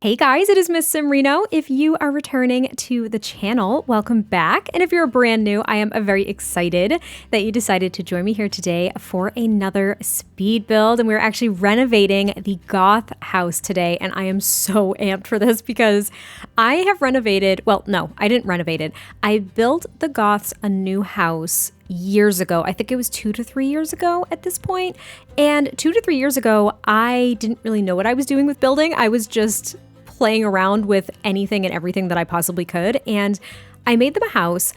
Hey guys, it is MissSimReno. If you are returning to the channel, welcome back. And if you're brand new, I am very excited that you decided to join me here today for another speed build. And we're actually renovating the Goth house today. And I am so amped for this because I have renovated, well, no, I didn't renovate it. I built the Goths a new house years ago. I think it was 2 to 3 years ago at this point. And 2 to 3 years ago, I didn't really know what I was doing with building. I was just playing around with anything and everything that I possibly could. And I made them a house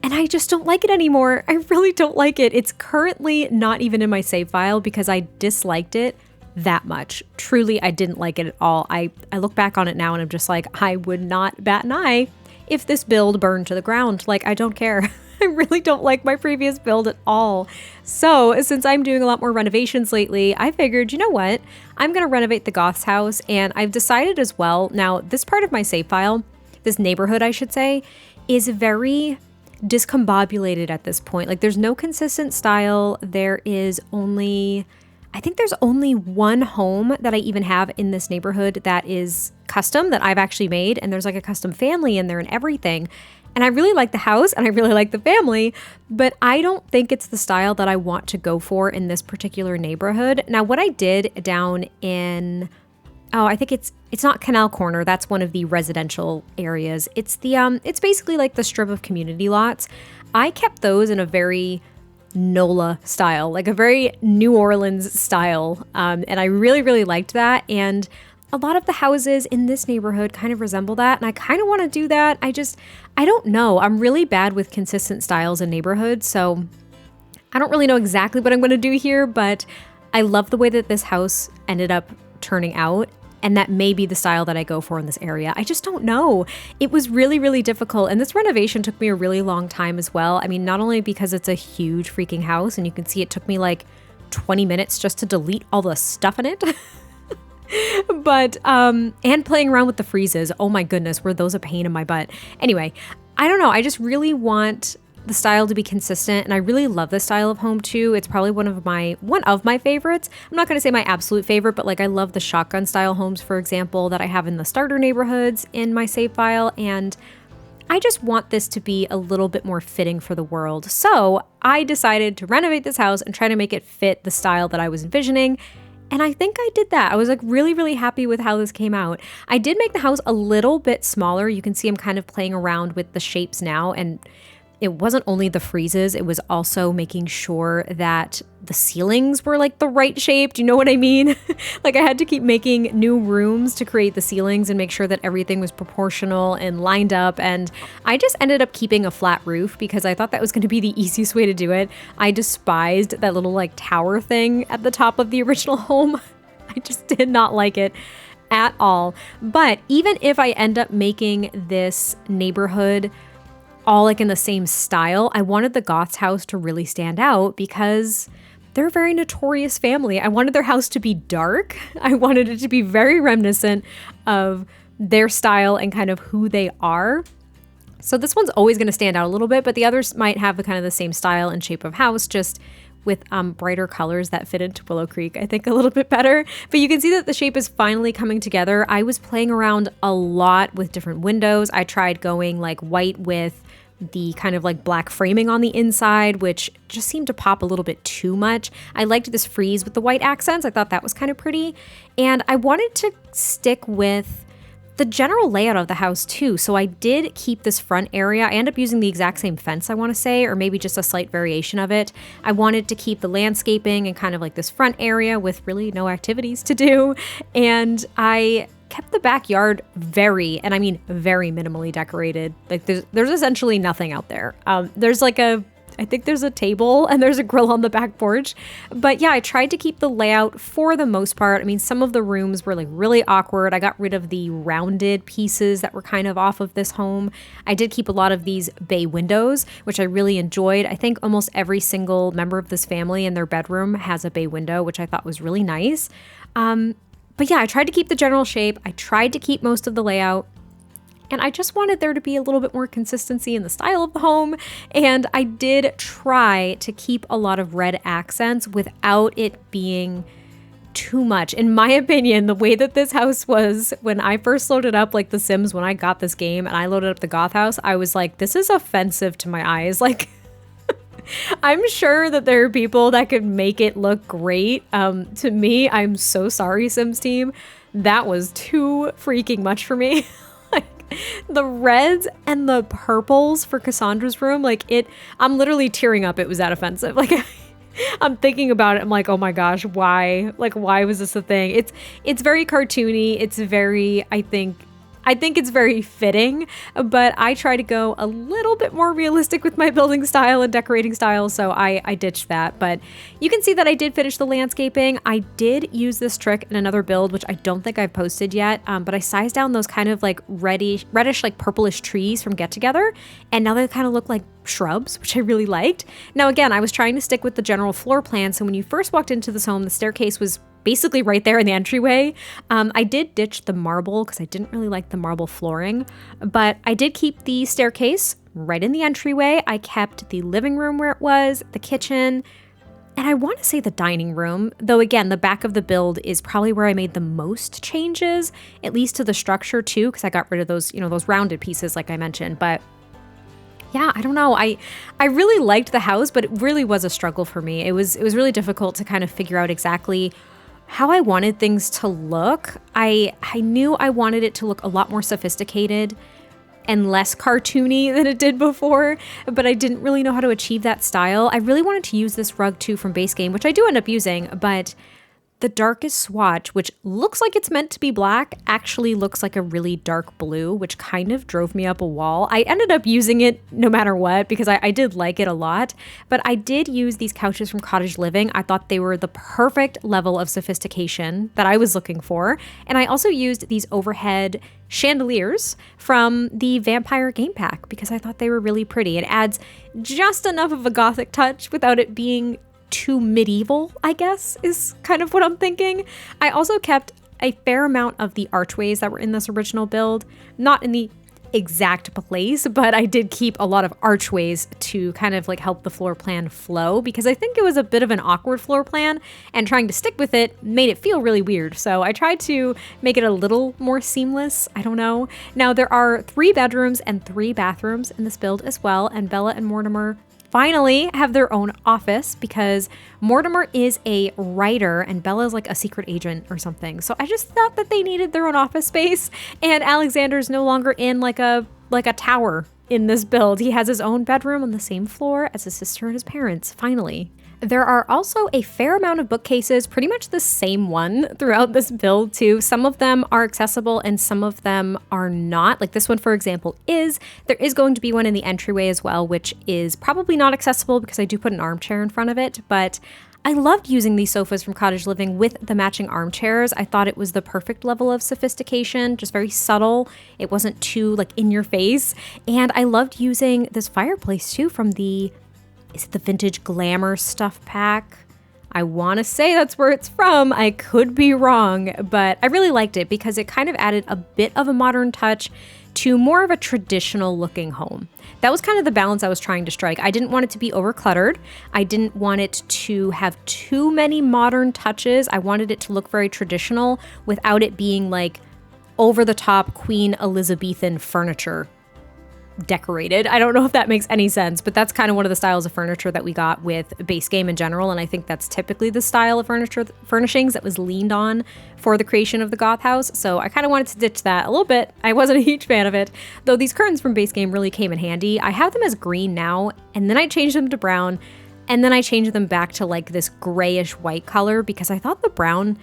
and I just don't like it anymore. I really don't like it. It's currently not even in my save file because I disliked it that much. Truly, I didn't like it at all. I look back on it now and I'm just like, I would not bat an eye if this build burned to the ground. Like, I don't care. I really don't like my previous build at all. So since I'm doing a lot more renovations lately, I figured, you know what? I'm going to renovate the Goth's house. And I've decided as well, now this part of my save file, this neighborhood, I should say, is very discombobulated at this point. Like there's no consistent style. There is only, I think there's only one home that I even have in this neighborhood that is custom that I've actually made. And there's like a custom family in there and everything. And I really like the house and I really like the family, but I don't think it's the style that I want to go for in this particular neighborhood. Now, what I did down in, I think it's not Canal Corner. That's one of the residential areas. It's the, it's basically like the strip of community lots. I kept those in a very NOLA style, like a very New Orleans style. And I really, really liked that. And a lot of the houses in this neighborhood kind of resemble that, and I kind of want to do that. I don't know. I'm really bad with consistent styles in neighborhoods, so I don't really know exactly what I'm going to do here, but I love the way that this house ended up turning out, and that may be the style that I go for in this area. I just don't know. It was really, really difficult, and this renovation took me a really long time as well. I mean, not only because it's a huge freaking house, and you can see it took me like 20 minutes just to delete all the stuff in it. But, and playing around with the freezes. Oh my goodness, were those a pain in my butt. Anyway, I don't know. I just really want the style to be consistent. And I really love this style of home too. It's probably one of my favorites. I'm not going to say my absolute favorite, but like I love the shotgun style homes, for example, that I have in the starter neighborhoods in my save file. And I just want this to be a little bit more fitting for the world. So I decided to renovate this house and try to make it fit the style that I was envisioning. And I think I did that. I was like really, really happy with how this came out. I did make the house a little bit smaller. You can see I'm kind of playing around with the shapes now. And it wasn't only the freezes, it was also making sure that the ceilings were like the right shape. Do you know what I mean? Like I had to keep making new rooms to create the ceilings and make sure that everything was proportional and lined up. And I just ended up keeping a flat roof because I thought that was going to be the easiest way to do it. I despised that little like tower thing at the top of the original home. I just did not like it at all. But even if I end up making this neighborhood all like in the same style, I wanted the Goth's house to really stand out because they're a very notorious family. I wanted their house to be dark. I wanted it to be very reminiscent of their style and kind of who they are. So this one's always going to stand out a little bit, but the others might have the kind of the same style and shape of house, just with brighter colors that fit into Willow Creek, I think a little bit better. But you can see that the shape is finally coming together. I was playing around a lot with different windows. I tried going like white with the kind of like black framing on the inside, which just seemed to pop a little bit too much. I liked this frieze with the white accents. I thought that was kind of pretty. And I wanted to stick with the general layout of the house too. So I did keep this front area. I ended up using the exact same fence, I want to say, or maybe just a slight variation of it. I wanted to keep the landscaping and kind of like this front area with really no activities to do. And I kept the backyard very minimally decorated. Like there's essentially nothing out there. There's like I think there's a table and there's a grill on the back porch. But yeah, I tried to keep the layout for the most part. I mean, some of the rooms were like really awkward. I got rid of the rounded pieces that were kind of off of this home. I did keep a lot of these bay windows, which I really enjoyed. I think almost every single member of this family in their bedroom has a bay window, which I thought was really nice. But yeah, I tried to keep the general shape. I tried to keep most of the layout. And I just wanted there to be a little bit more consistency in the style of the home. And I did try to keep a lot of red accents without it being too much. In my opinion, the way that this house was when I first loaded up like The Sims, when I got this game and I loaded up the Goth house, I was like, this is offensive to my eyes. Like, I'm sure that there are people that could make it look great. To me, I'm so sorry, Sims team. That was too freaking much for me. Like, the reds and the purples for Cassandra's room, like I'm literally tearing up. It was that offensive. Like, I'm thinking about it. I'm like, oh my gosh, why? Like, why was this a thing? It's very cartoony. It's very, I think it's very fitting, but I try to go a little bit more realistic with my building style and decorating style, so I ditched that. But you can see that I did finish the landscaping. I did use this trick in another build, which I don't think I've posted yet, but I sized down those kind of like reddish, like purplish trees from Get Together, and now they kind of look like shrubs, which I really liked. Now, again, I was trying to stick with the general floor plan, so when you first walked into this home, the staircase was basically right there in the entryway. I did ditch the marble because I didn't really like the marble flooring, but I did keep the staircase right in the entryway. I kept the living room where it was, the kitchen, and I want to say the dining room, though again, the back of the build is probably where I made the most changes, at least to the structure too, because I got rid of those, those rounded pieces like I mentioned. But yeah, I don't know. I really liked the house, but it really was a struggle for me. It was really difficult to kind of figure out exactly how I wanted things to look. I knew I wanted it to look a lot more sophisticated and less cartoony than it did before, but I didn't really know how to achieve that style. I really wanted to use this rug too from base game, which I do end up using, but the darkest swatch, which looks like it's meant to be black, actually looks like a really dark blue, which kind of drove me up a wall. I ended up using it no matter what because I did like it a lot, but I did use these couches from Cottage Living. I thought they were the perfect level of sophistication that I was looking for. And I also used these overhead chandeliers from the Vampire game pack because I thought they were really pretty. It adds just enough of a gothic touch without it being too medieval, I guess, is kind of what I'm thinking. I also kept a fair amount of the archways that were in this original build, not in the exact place, but I did keep a lot of archways to kind of like help the floor plan flow because I think it was a bit of an awkward floor plan and trying to stick with it made it feel really weird. So I tried to make it a little more seamless. I don't know. Now there are 3 bedrooms and 3 bathrooms in this build as well, and Bella and Mortimer finally have their own office because Mortimer is a writer and Bella is like a secret agent or something. So I just thought that they needed their own office space, and Alexander's no longer in like a tower in this build. He has his own bedroom on the same floor as his sister and his parents, finally. There are also a fair amount of bookcases, pretty much the same one throughout this build too. Some of them are accessible and some of them are not. Like this one, for example, is. There is going to be one in the entryway as well, which is probably not accessible because I do put an armchair in front of it, but I loved using these sofas from Cottage Living with the matching armchairs. I thought it was the perfect level of sophistication, just very subtle. It wasn't too like in your face. And I loved using this fireplace too from is it the Vintage Glamour stuff pack? I want to say that's where it's from. I could be wrong, but I really liked it because it kind of added a bit of a modern touch to more of a traditional looking home. That was kind of the balance I was trying to strike. I didn't want it to be overcluttered. I didn't want it to have too many modern touches. I wanted it to look very traditional without it being like over the top Queen Elizabethan furniture decorated. I don't know if that makes any sense, but that's kind of one of the styles of furniture that we got with base game in general, and I think that's typically the style of furnishings that was leaned on for the creation of the Goth house, so I kind of wanted to ditch that a little bit. I wasn't a huge fan of it, though these curtains from base game really came in handy. I have them as green now, and then I changed them to brown, and then I changed them back to like this grayish white color because I thought the brown,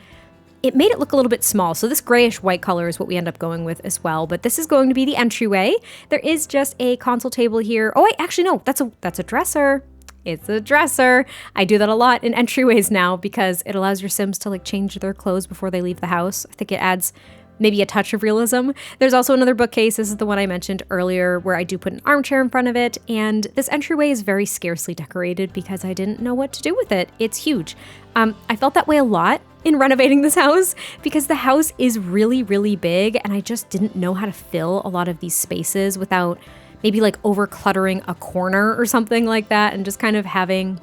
it made it look a little bit small. So this grayish white color is what we end up going with as well. But this is going to be the entryway. There is just a console table here. Oh wait, actually no, that's a dresser. It's a dresser. I do that a lot in entryways now because it allows your Sims to like change their clothes before they leave the house. I think it adds maybe a touch of realism. There's also another bookcase. This is the one I mentioned earlier where I do put an armchair in front of it. And this entryway is very scarcely decorated because I didn't know what to do with it. It's huge. I felt that way a lot in renovating this house because the house is really, really big and I just didn't know how to fill a lot of these spaces without maybe like over cluttering a corner or something like that and just kind of having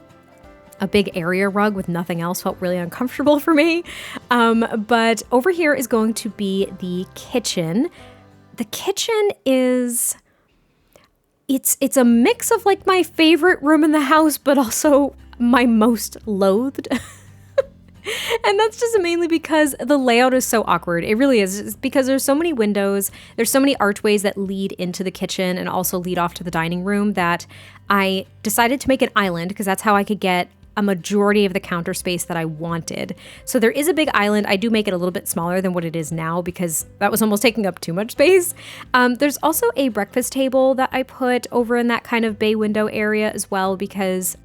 a big area rug with nothing else felt really uncomfortable for me. But over here is going to be the kitchen. The kitchen is, it's a mix of like my favorite room in the house, but also my most loathed. And that's just mainly because the layout is so awkward. It really is. It's because there's so many windows, there's so many archways that lead into the kitchen and also lead off to the dining room that I decided to make an island because that's how I could get a majority of the counter space that I wanted. So there is a big island. I do make it a little bit smaller than what it is now because that was almost taking up too much space. There's also a breakfast table that I put over in that kind of bay window area as well because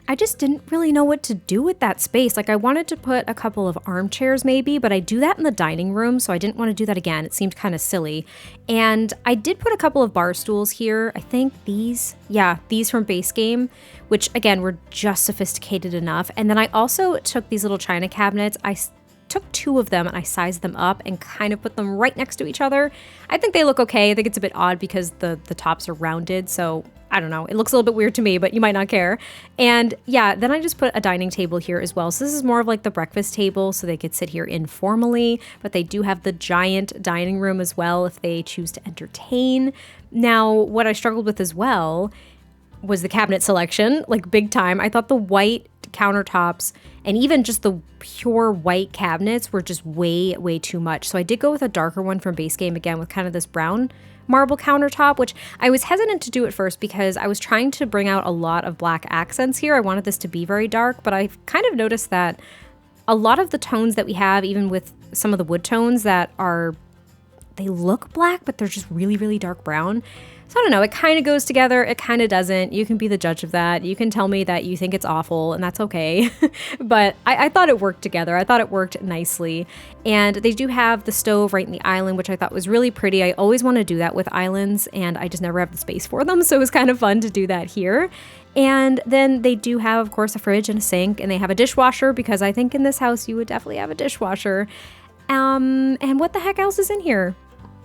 I just didn't really know what to do with that space. Like I wanted to put a couple of armchairs maybe, but I do that in the dining room, so I didn't want to do that again. It seemed kind of silly. And I did put a couple of bar stools here. I think these from Base Game, which again, were just sophisticated enough. And then I also took these little china cabinets. I took 2 of them and I sized them up and kind of put them right next to each other. I think they look okay. I think it's a bit odd because the tops are rounded, so I don't know. It looks a little bit weird to me, but you might not care. And yeah, then I just put a dining table here as well. So this is more of like the breakfast table, so they could sit here informally, but they do have the giant dining room as well if they choose to entertain. Now, what I struggled with as well was the cabinet selection, like big time. I thought the white countertops and even just the pure white cabinets were just way, way too much. So I did go with a darker one from Base Game again with kind of this brown marble countertop, which I was hesitant to do at first because I was trying to bring out a lot of black accents here. I wanted this to be very dark, but I've kind of noticed that a lot of the tones that we have, even with some of the wood tones that are, they look black, but they're just really, really dark brown. So I don't know, it kind of goes together, it kind of doesn't. You can be the judge of that. You can tell me that you think it's awful, and that's okay. But I thought it worked together. I thought it worked nicely. And they do have the stove right in the island, which I thought was really pretty. I always want to do that with islands, and I just never have the space for them. So it was kind of fun to do that here. And then they do have, of course, a fridge and a sink, and they have a dishwasher because I think in this house you would definitely have a dishwasher. And what the heck else is in here?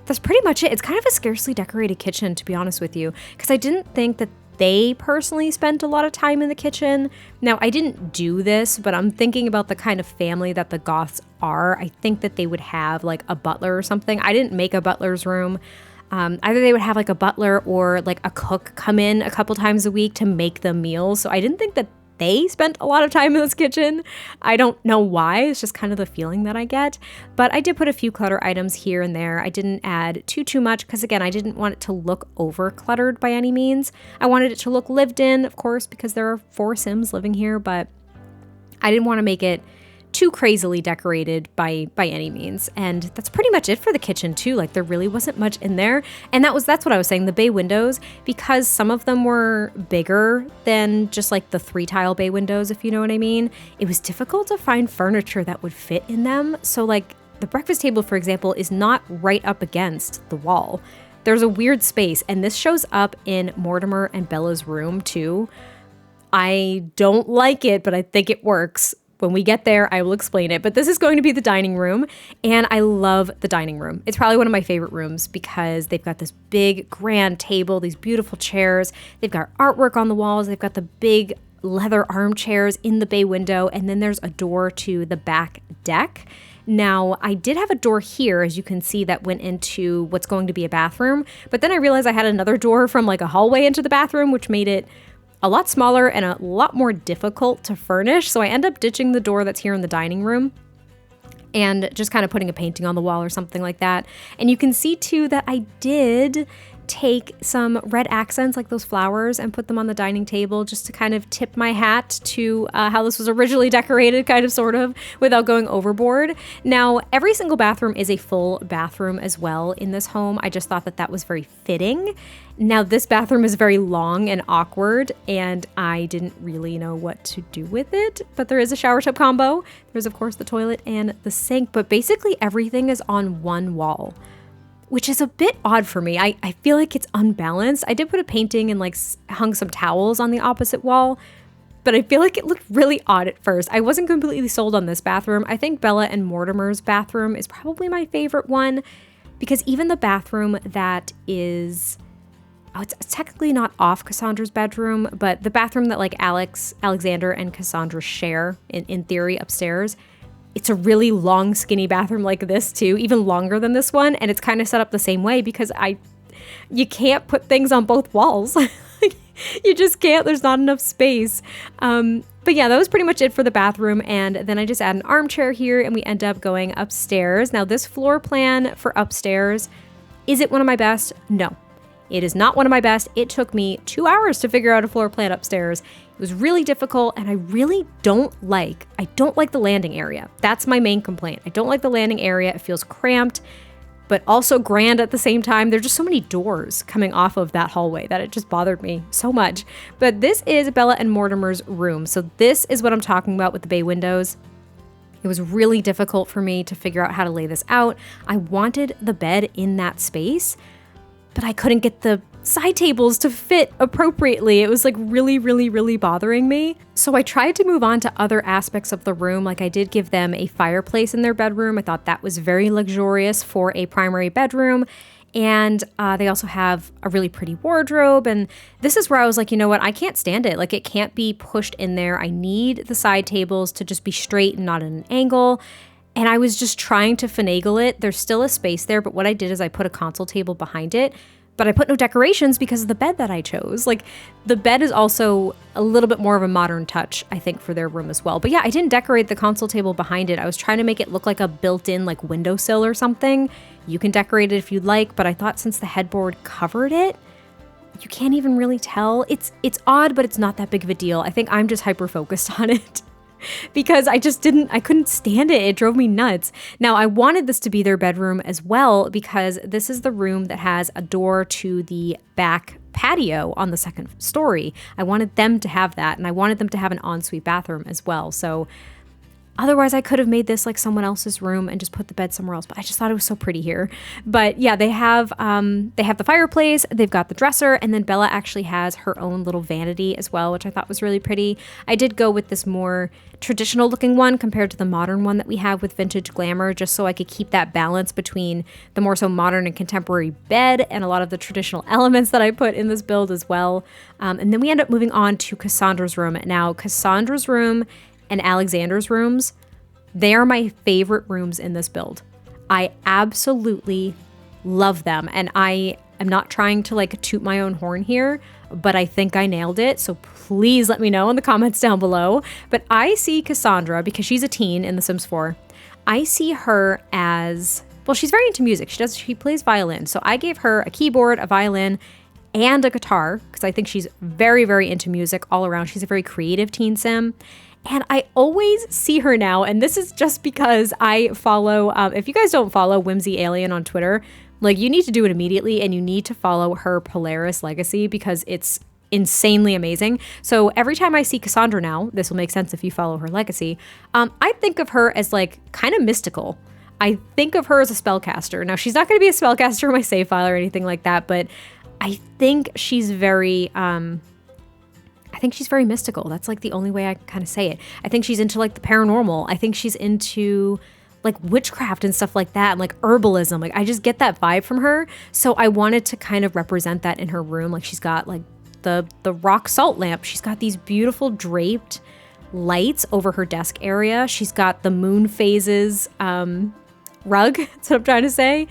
That's pretty much it. It's kind of a scarcely decorated kitchen, to be honest with you, because I didn't think that they personally spent a lot of time in the kitchen. Now, I didn't do this, but I'm thinking about the kind of family that the Goths are. I think that they would have like a butler or something. I didn't make a butler's room. Either they would have like a butler or like a cook come in a couple times a week to make them meals. So I didn't think that they spent a lot of time in this kitchen. I don't know why. It's just kind of the feeling that I get. But I did put a few clutter items here and there. I didn't add too much because, again, I didn't want it to look over cluttered by any means. I wanted it to look lived in, of course, because there are 4 Sims living here, but I didn't want to make it too crazily decorated by any means. And that's pretty much it for the kitchen too. Like there really wasn't much in there. And that's what I was saying, the bay windows, because some of them were bigger than just like the 3-tile bay windows, if you know what I mean. It was difficult to find furniture that would fit in them. So like the breakfast table, for example, is not right up against the wall. There's a weird space, and this shows up in Mortimer and Bella's room too. I don't like it, but I think it works. When we get there, I will explain it. But this is going to be the dining room, and I love the dining room. It's probably one of my favorite rooms because they've got this big, grand table, these beautiful chairs. They've got artwork on the walls. They've got the big leather armchairs in the bay window, and then there's a door to the back deck. Now, I did have a door here, as you can see, that went into what's going to be a bathroom, but then I realized I had another door from like a hallway into the bathroom, which made it a lot smaller and a lot more difficult to furnish. So I end up ditching the door that's here in the dining room and just kind of putting a painting on the wall or something like that. And you can see too that I did take some red accents like those flowers and put them on the dining table just to kind of tip my hat to how this was originally decorated, kind of sort of, without going overboard. Now, every single bathroom is a full bathroom as well in this home. I just thought that that was very fitting. Now, this bathroom is very long and awkward, and I didn't really know what to do with it, but there is a shower tub combo. There's, of course, the toilet and the sink, but basically everything is on one wall, which is a bit odd for me. I feel like it's unbalanced. I did put a painting and like hung some towels on the opposite wall, but I feel like it looked really odd at first. I wasn't completely sold on this bathroom. I think Bella and Mortimer's bathroom is probably my favorite one because even the bathroom that is oh, it's technically not off Cassandra's bedroom, but the bathroom that like Alexander and Cassandra share in theory upstairs. It's a really long, skinny bathroom like this too, even longer than this one. And it's kind of set up the same way because you can't put things on both walls. You just can't, there's not enough space. But yeah, that was pretty much it for the bathroom. And then I just add an armchair here and we end up going upstairs. Now this floor plan for upstairs, is it one of my best? No, it is not one of my best. It took me 2 hours to figure out a floor plan upstairs. It was really difficult and I really don't like the landing area. That's my main complaint. I don't like the landing area. It feels cramped, but also grand at the same time. There's just so many doors coming off of that hallway that it just bothered me so much. But this is Bella and Mortimer's room. So this is what I'm talking about with the bay windows. It was really difficult for me to figure out how to lay this out. I wanted the bed in that space, but I couldn't get the side tables to fit appropriately. It was like really bothering me. So I tried to move on to other aspects of the room. Like I did give them a fireplace in their bedroom. I thought that was very luxurious for a primary bedroom. And they also have a really pretty wardrobe. And this is where I was like, you know what? I can't stand it. Like it can't be pushed in there. I need the side tables to just be straight and not at an angle. And I was just trying to finagle it. There's still a space there, but what I did is I put a console table behind it, but I put no decorations because of the bed that I chose. Like the bed is also a little bit more of a modern touch, I think, for their room as well. But yeah, I didn't decorate the console table behind it. I was trying to make it look like a built-in like windowsill or something. You can decorate it if you'd like, but I thought since the headboard covered it, you can't even really tell. It's odd, but it's not that big of a deal. I think I'm just hyper-focused on it. Because I couldn't stand it. It drove me nuts. Now, I wanted this to be their bedroom as well because this is the room that has a door to the back patio on the second story. I wanted them to have that, and I wanted them to have an ensuite bathroom as well. So otherwise, I could have made this like someone else's room and just put the bed somewhere else, but I just thought it was so pretty here. But yeah, they have the fireplace, they've got the dresser, and then Bella actually has her own little vanity as well, which I thought was really pretty. I did go with this more traditional looking one compared to the modern one that we have with vintage glamour, just so I could keep that balance between the more so modern and contemporary bed and a lot of the traditional elements that I put in this build as well. And then we end up moving on to Cassandra's room. Now, Cassandra's room and Alexander's rooms, they are my favorite rooms in this build. I absolutely love them. And I am not trying to like toot my own horn here, but I think I nailed it. So please let me know in the comments down below. But I see Cassandra, because she's a teen in The Sims 4, I see her as, well, she's very into music. She plays violin. So I gave her a keyboard, a violin, and a guitar, because I think she's very into music all around. She's a very creative teen sim. And I always see her now, and this is just because I follow, if you guys don't follow Whimsy Alien on Twitter, like you need to do it immediately, and you need to follow her Polaris Legacy because it's insanely amazing. So every time I see Cassandra now, this will make sense if you follow her Legacy, I think of her as like kind of mystical. I think of her as a spellcaster. Now, she's not going to be a spellcaster in my save file or anything like that, but I think she's very mystical. That's like the only way I can kind of say it. I think she's into like the paranormal. I think she's into like witchcraft and stuff like that, and like herbalism. Like I just get that vibe from her. So I wanted to kind of represent that in her room. Like she's got like the rock salt lamp. She's got these beautiful draped lights over her desk area. She's got the moon phases rug. That's what I'm trying to say.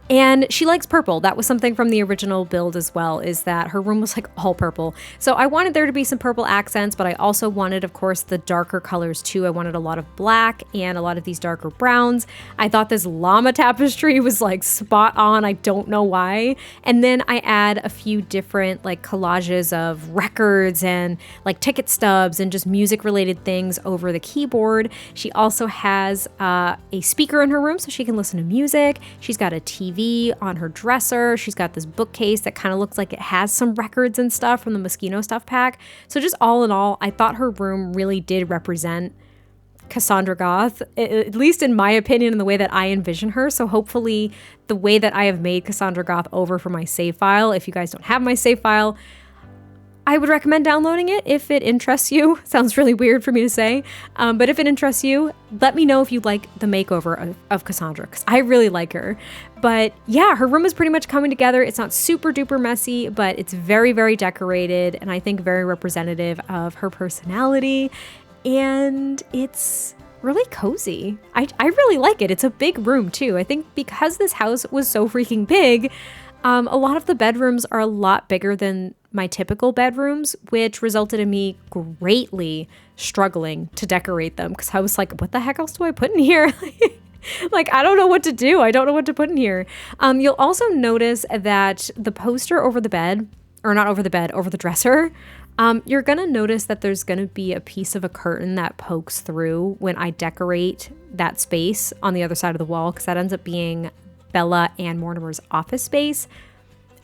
And she likes purple. That was something from the original build as well, is that her room was like all purple. So I wanted there to be some purple accents, but I also wanted, of course, the darker colors too. I wanted a lot of black and a lot of these darker browns. I thought this llama tapestry was like spot on. I don't know why. And then I add a few different like collages of records and like ticket stubs and just music related things over the keyboard. She also has a speaker in her room so she can listen to music. She's got a TV on her dresser. She's got this bookcase that kind of looks like it has some records and stuff from the Moschino stuff pack. So just all in all, I thought her room really did represent Cassandra Goth, at least in my opinion, in the way that I envision her. So hopefully the way that I have made Cassandra Goth over for my save file, if you guys don't have my save file, I would recommend downloading it if it interests you. Sounds really weird for me to say, but if it interests you, let me know if you like the makeover of Cassandra, because I really like her. But yeah, her room is pretty much coming together. It's not super duper messy, but it's very, very decorated, and I think very representative of her personality, and it's really cozy. I really like it. It's a big room too. I think because this house was so freaking big, a lot of the bedrooms are a lot bigger than my typical bedrooms, which resulted in me greatly struggling to decorate them, because I was like, what the heck else do I put in here? Like, I don't know what to do. I don't know what to put in here. You'll also notice that the poster over the bed, or not over the bed, over the dresser, you're going to notice that there's going to be a piece of a curtain that pokes through when I decorate that space on the other side of the wall, because that ends up being Bella and Mortimer's office space.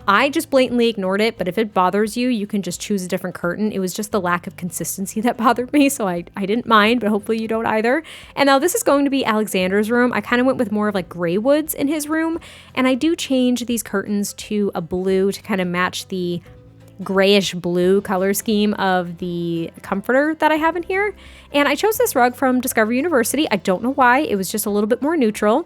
I just blatantly ignored it, but if it bothers you, you can just choose a different curtain. It was just the lack of consistency that bothered me, so I didn't mind, but hopefully you don't either. And now this is going to be Alexander's room. I kind of went with more of like gray woods in his room, and I do change these curtains to a blue to kind of match the grayish blue color scheme of the comforter that I have in here. And I chose this rug from Discovery University. I don't know why. It was just a little bit more neutral.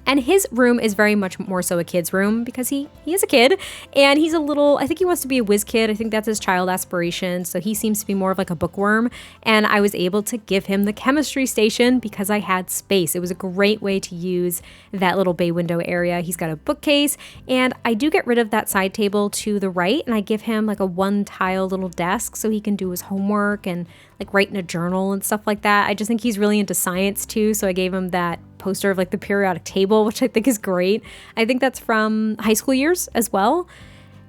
And his room is very much more so a kid's room, because he is a kid, and he's a little, I think he wants to be a whiz kid. I think that's his child aspiration. So he seems to be more of like a bookworm. And I was able to give him the chemistry station because I had space. It was a great way to use that little bay window area. He's got a bookcase, and I do get rid of that side table to the right, and I give him like a one tile little desk so he can do his homework and like write in a journal and stuff like that. I just think he's really into science too. So I gave him that poster of like the periodic table, which I think is great. I think that's from high school years as well.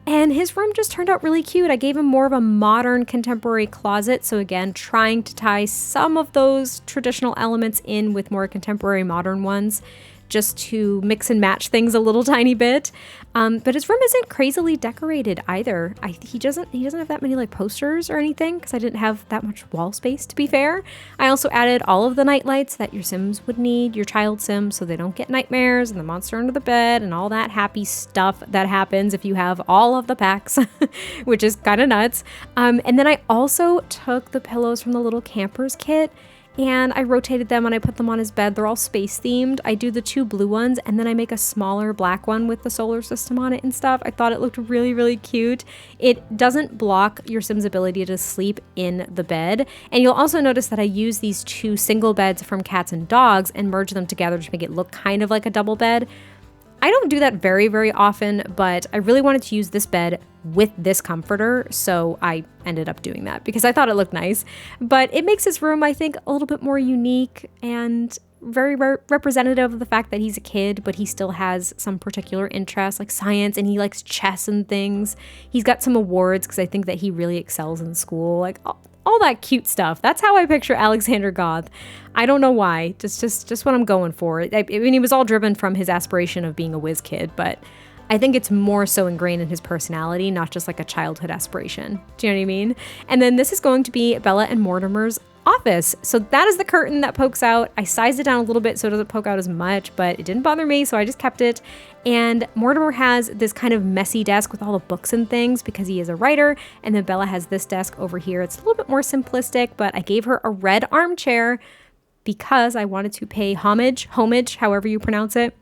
And his room just turned out really cute. I gave him more of a modern contemporary closet. So again, trying to tie some of those traditional elements in with more contemporary modern ones, just to mix and match things a little tiny bit. But his room isn't crazily decorated either. He doesn't have that many like posters or anything, because I didn't have that much wall space, to be fair. I also added all of the night lights that your Sims would need, your child Sims, so they don't get nightmares and the monster under the bed and all that happy stuff that happens if you have all of the packs, which is kind of nuts. And then I also took the pillows from the little campers kit, and I rotated them and I put them on his bed. They're all space themed. I do the two blue ones, and then I make a smaller black one with the solar system on it and stuff. I thought it looked really, really cute. It doesn't block your Sim's ability to sleep in the bed. And you'll also notice that I use these two single beds from cats and dogs and merge them together to make it look kind of like a double bed. I don't do that very, very often, but I really wanted to use this bed with this comforter, so I ended up doing that because I thought it looked nice. But it makes his room, I think, a little bit more unique and very representative of the fact that he's a kid, but he still has some particular interests like science, and he likes chess and things. He's got some awards because I think that he really excels in school, like all that cute stuff. That's how I picture Alexander Goth. I don't know why. Just what I'm going for. I mean, he was all driven from his aspiration of being a whiz kid, but I think it's more so ingrained in his personality, not just like a childhood aspiration. Do you know what I mean? And then this is going to be Bella and Mortimer's office. So that is the curtain that pokes out. I sized it down a little bit so it doesn't poke out as much, but it didn't bother me, so I just kept it. And Mortimer has this kind of messy desk with all the books and things because he is a writer. And then Bella has this desk over here. It's a little bit more simplistic, but I gave her a red armchair because I wanted to pay homage, however you pronounce it,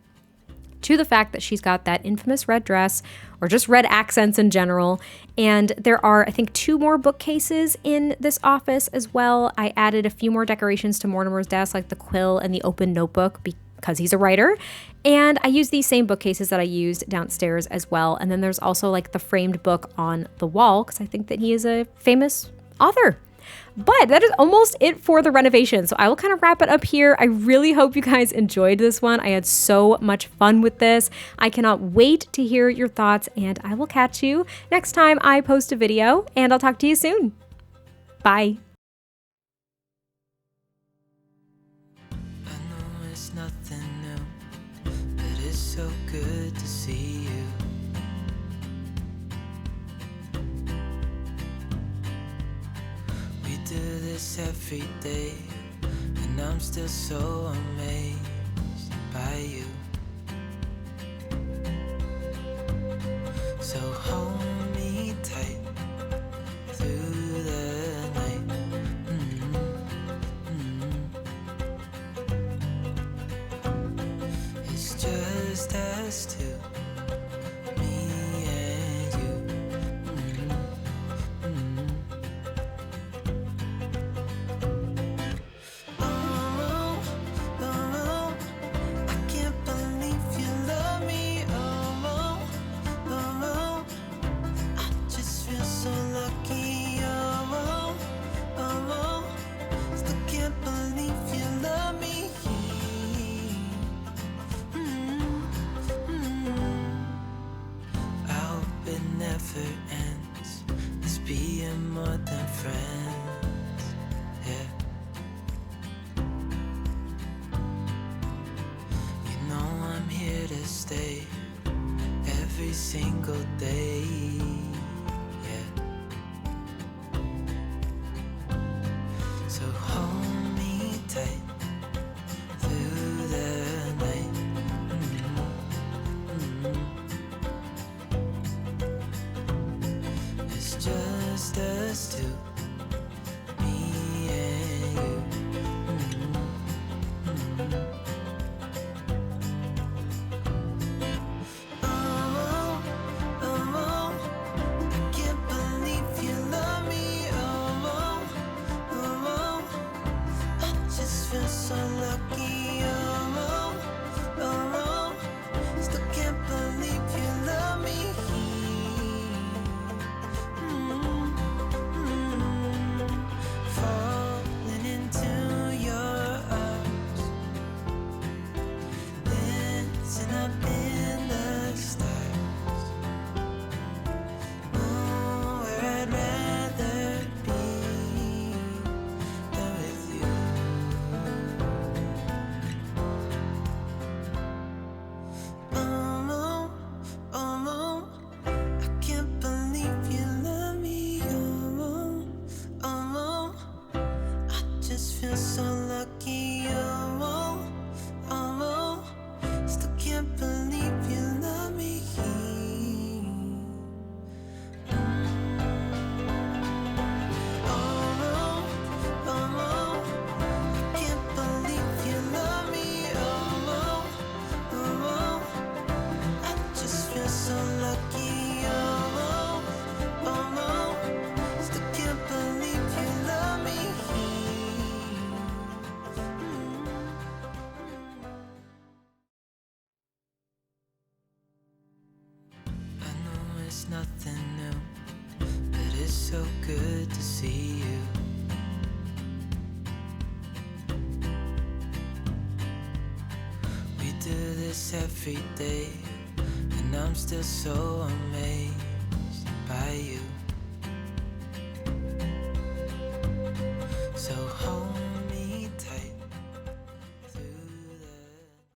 to the fact that she's got that infamous red dress, or just red accents in general. And there are, I think, 2 more bookcases in this office as well. I added a few more decorations to Mortimer's desk, like the quill and the open notebook, because he's a writer. And I used these same bookcases that I used downstairs as well. And then there's also like the framed book on the wall, because I think that he is a famous author. But that is almost it for the renovation. So I will kind of wrap it up here. I really hope you guys enjoyed this one. I had so much fun with this. I cannot wait to hear your thoughts, and I will catch you next time I post a video, and I'll talk to you soon. Bye. I know it's nothing new, but it's so good to see you. We do this every day, and I'm still so amazed by you. So hold me tight, just two, me and you. Oh, oh, I can't believe you love me. Oh, oh, I just feel so lucky. Oh, oh, still can't believe you love me. I hope it never ends. Let's being more than friends. Yeah. You know I'm here to stay every single day. Yeah. So hold me tight through the night. It's just us two, me and you. Oh, oh, I can't believe you love me. Oh, oh, I just feel so lucky. Oh, oh, still can't believe you love me. Falling into your arms, dancing up in the stars. Oh, where I'd rather be than with you. Oh, oh, I can't believe you love me. Oh, I just feel so lucky. Oh, still can't believe you love me. Oh, I can't believe you love me. Oh, I just feel so lucky. Oh, still can't believe you love me. I know it's nothing new, but it's so good to see you. We do this every day, and I'm still so amazed by you. So hold